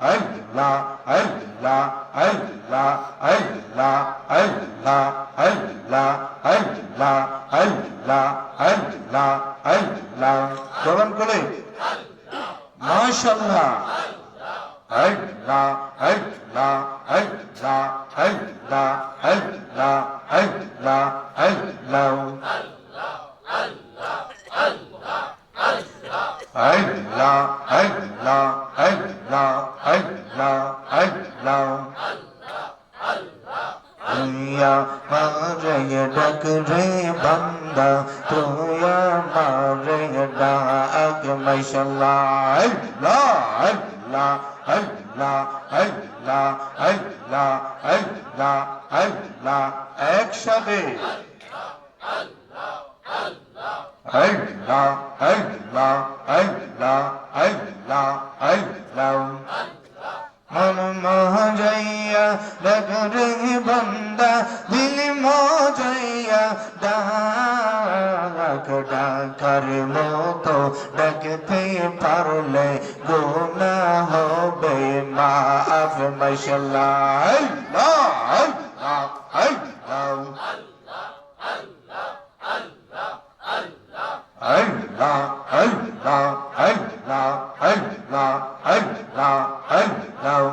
Allah, Allah, Allah, Allah, Allah, Allah, Allah, Allah, Allah, Allah. জবান করে মাশাআল্লাহ। Allah, Allah, Allah, Allah, Allah, Allah, Allah. Allah, Allah, Allah, Allah, Allah. तुया मारे duck रे बंदा तुया मारे डाक माशाअल्लाह। अल्लाह, अल्लाह, अल्लाह, अल्लाह, अल्लाह, अल्लाह, अल्लाह। एक साथे Allah, Allah, Allah, Allah, Allah. मन मोहजैया लग रही बंदा दिल मोहजैया डाक डाकर मोतो डकते पारले गुना हो बे माफ माशाअल्लाह। अल्लाह, अल्लाह, अल्लाह, Allah, Allah, Allah, Allah, Allah, Allah.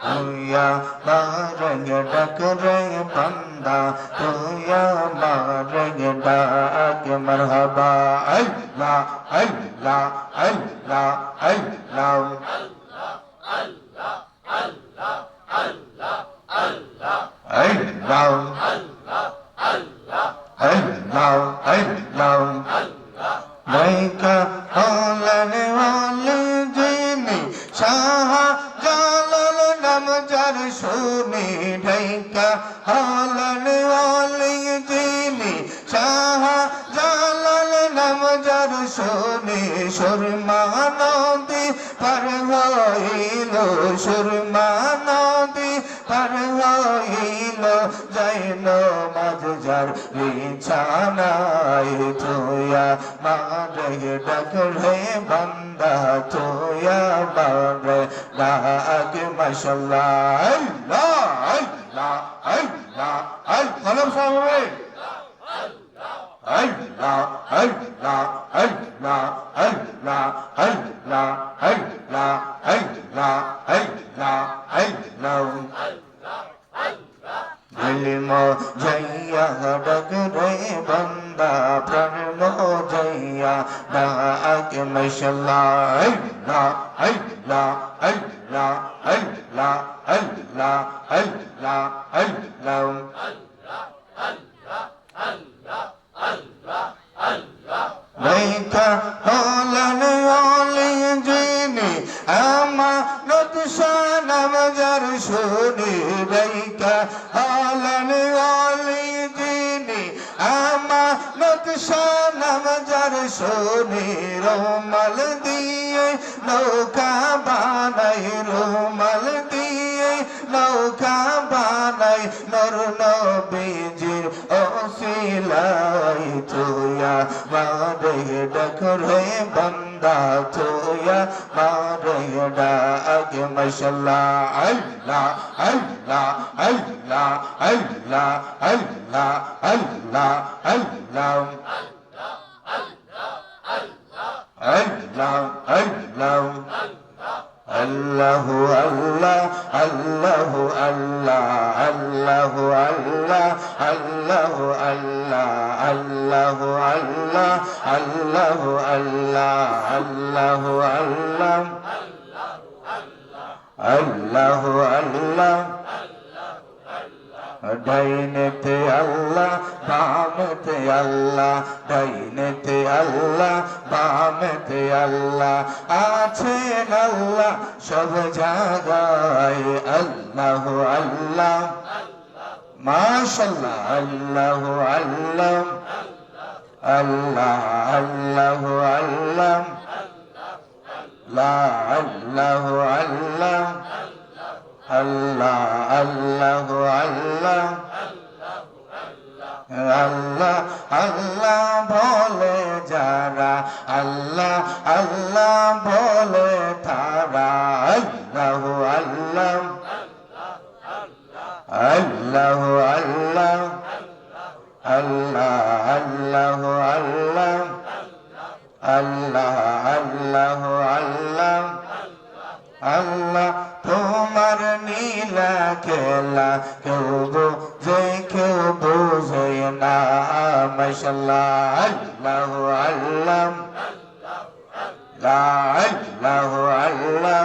तुया मारंग डक रे बंदा तुया मारंग डाक मरहबा। अल्लाह, अल्लाह, अल्लाह, अल्लाह, अल्लाह, Allah, Allah, Laika Holan Wali Jini Shaha Jalal Namjar Shuni Laika Holan Wali Jini Shaha Jalal Namjar Shuni Shurma Nodi Parhoilo Shurma Nodi Parhoilo Jaino Madjar বিছানায় তুয়া মারে ডাক রে বান্দা তুয়া মারে ডাক মাশাআল্লাহ। আল্লাহ, আল্লাহ, আল্লাহ, আল্লাহ। কলম সামনে Allah, Allah, Allah, Allah, Allah, Allah, Allah, Allah, Allah. दिल मोहजैया डक रे बंदा प्राण मोहजैया डाक माशाअल्लाह। अल्लाह, अल्लाह, अल्लाह, अल्लाह, अल्लाह, अल्लाह, अल्लाह। Laika holan wali jini amanat sanam jar shuni laika holan wali jini amanat sanam jar shuni rumal diye nauka banai rumal diye nauka banai nur nabijir osilai tuya मारे डक रे बंदा तुया मारे डाक माशाअल्लाह। अल्लाह, अल्लाह, अल्लाह, अल्लाह, अल्लाह, अल्लाह, अल्लाह, अल्लाह, अल्लाह, Allahu Allah, Allahu Allah, Allahu Allah, Allahu Allah, Allahu Allah, Allahu Allah, Allahu Allah, Allahu Allah. ডাইনেতে আল্লাহ বামেতে আল্লাহ ডাইনেতে আল্লাহ বামেতে আল্লাহ আছেন আল্লাহ সব জায়গায়। আল্লাহ আল্লাহ মাশাআল্লাহ। আল্লাহ আল্লাহ আল্লাহ আল্লাহ আল্লাহ লা আল্লাহ আল্লাহ আল্লাহ আল্লাহ আল্লাহ আল্লাহ আল্লাহ বলে যারা আল্লাহ আল্লাহ বলে তারা। আল্লাহু আল্লাহ আল্লাহু আল্লাহ আল্লাহ আল্লাহু আল্লাহ আল্লাহ আল্লাহু আল্লাহ আল্লাহ তোমার নীলা খেলা কেউ বুঝে না মাশাআল্লাহ আল্লাহু আল্লাহ লা আল্লাহু আল্লাহ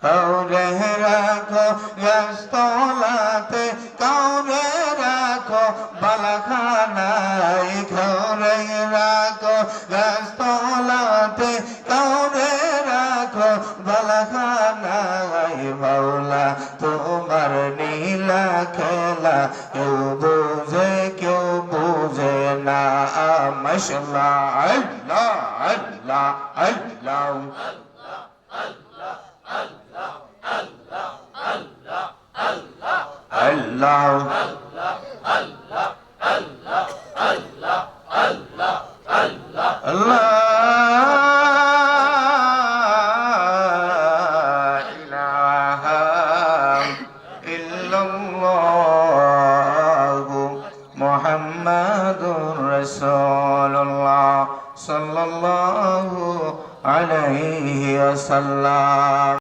কাউরে রাখো গাছতলাতে কাউরে রাখো বালাখানায় কাউরে রাখো গাছতলাতে কাউরে রাখো বালাখানায় মাওলা তোমার নীলা খেলা কেউ বুঝে না মাশাআল্লাহ আল্লাহ আল্লাহ আল্লাহ Allah ilaha illallah Muhammadur Rasulullah sallallahu alaihi wasallam